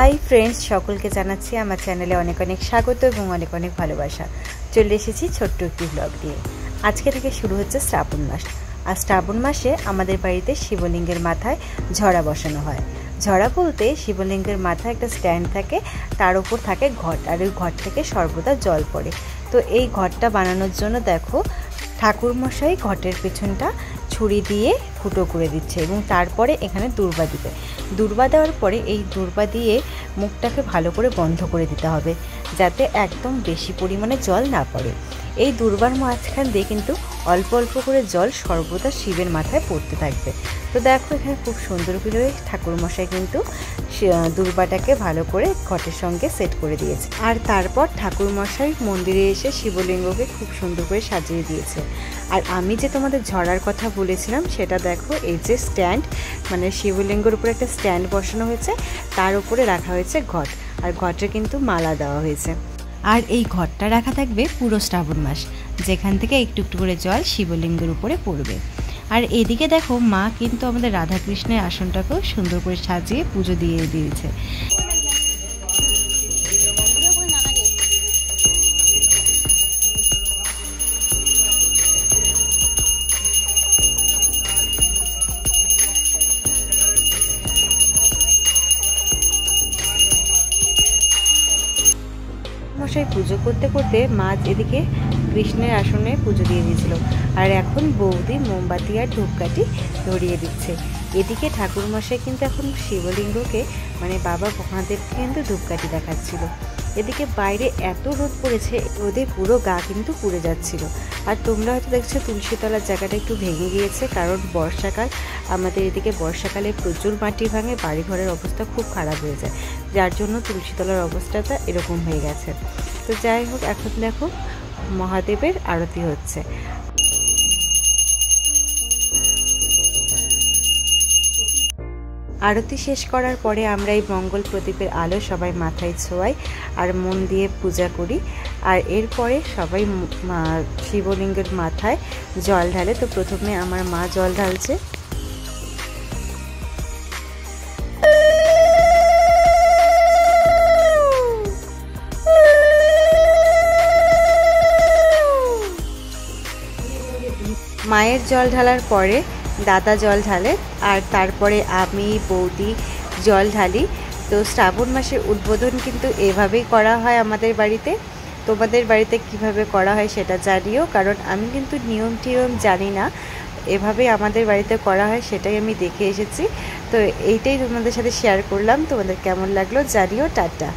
Hi friends सकलके जानाচ্ছি আমার চ্যানেলে অনেক অনেক স্বাগত এবং অনেক অনেক ভালোবাসা। চলে এসেছি ছোট্ট একটি ব্লগ নিয়ে। আজকে থেকে শুরু হচ্ছে শ্রাবণ মাস। আর শ্রাবণ মাসে আমাদের বাড়িতে শিবলিঙ্গের মাথায় ঝরা বসানো হয়। ঝরা বলতে শিবলিঙ্গের মাথায় একটা স্ট্যান্ড থাকে, তার উপর থাকে ঘট, আর ওই ঘট থেকে সর্বদা জল পড়ে। তো এই ঘটটা বানানোর জন্য দেখো ঠাকুরমশাই ঘটের পেছনটা ছুরি দিয়ে ফুটো করে দিচ্ছে এবং তারপরে এখানে দূর্বা দিবে। দূর্বা দেওয়ার পরে এই দূর্বা দিয়ে মুখটাকে ভালো করে বন্ধ করে দিতে হবে, যাতে একদম বেশি পরিমাণে জল না পড়ে। এই দূর্বার মাঝখান দিয়ে কিন্তু অল্প অল্প করে জল সর্বদা শিবের মাথায় পড়তে থাকবে। তো দেখো এখানে খুব সুন্দর করে ঠাকুরমশাই কিন্তু দূর্বাটাকে ভালো করে ঘটের সঙ্গে সেট করে দিয়েছে। আর তারপর ঠাকুরমশাই মন্দিরে এসে শিবলিঙ্গকে খুব সুন্দর করে সাজিয়ে দিয়েছে। আর আমি যে তোমাদের ঝরার কথা বলেছিলাম সেটা দেখো, এই যে স্ট্যান্ড, মানে শিবলিঙ্গের উপরে একটা স্ট্যান্ড বসানো হয়েছে, তার উপরে রাখা হয়েছে ঘট, আর ঘটে কিন্তু মালা দেওয়া হয়েছে। আর এই ঘটটা রাখা থাকবে পুরো শ্রাবণ মাস, যেখান থেকে একটু একটু করে জল শিবলিঙ্গের উপরে পড়বে। আর এদিকে দেখো মা কিন্তু আমাদের রাধাকৃষ্ণের আসনটাকেও সুন্দর করে সাজিয়ে পুজো দিয়ে দিয়েছে। মশাই পুজো করতে করতে মা এদিকে কৃষ্ণের আসনে পুজো দিয়ে দিয়েছিল, আর এখন বৌদি মোমবাতি আর ধূপকাঠি ধরিয়ে দিচ্ছে। এদিকে ঠাকুরমশাই কিন্তু এখন শিবলিঙ্গকে মানে বাবা মহাদেবকে কিন্তু ধূপকাঠি দেখাচ্ছিল। এদিকে বাইরে এত রোদ পড়েছে, রোদে পুরো গা কিন্তু পুড়ে যাচ্ছিল। আর তোমরা হয়তো দেখছো তুলসীতলার জায়গাটা একটু ভেঙে গিয়েছে, কারণ বর্ষাকাল, আমাদের এদিকে বর্ষাকালে প্রচুর মাটি ভাঙে, বাড়িঘরের অবস্থা খুব খারাপ হয়ে যায়, যার জন্য তুলসীতলার অবস্থাটা এরকম হয়ে গেছে। তো যাই হোক, এখন দেখো মহাদেবের আরতি হচ্ছে। আরতি শেষ করার পরে আমরা এই মঙ্গল প্রদীপের আলো সবাই মাথায় ছোঁয়াই আর মন দিয়ে পূজা করি। আর এরপরে সবাই শিবলিঙ্গের মাথায় জল ঢালে। তো প্রথমে আমার মা জল ঢালছে। মায়ের জল ঢালার পরে দাদা জল ঢালে, আর তারপরে আমি বৌদি জল ঢালি। তো শ্রাবণ মাসের উদ্বোধন কিন্তু এভাবেই করা হয় আমাদের বাড়িতে। তোমাদের বাড়িতে কিভাবে করা হয় সেটা জানিও, কারণ আমি কিন্তু নিয়ম টিয়ম জানি না, এভাবেই আমাদের বাড়িতে করা হয়, সেটাই আমি দেখে এসেছি। তো এইটাই তোমাদের সাথে শেয়ার করলাম। তোমাদের কেমন লাগলো জানিও। টাটা।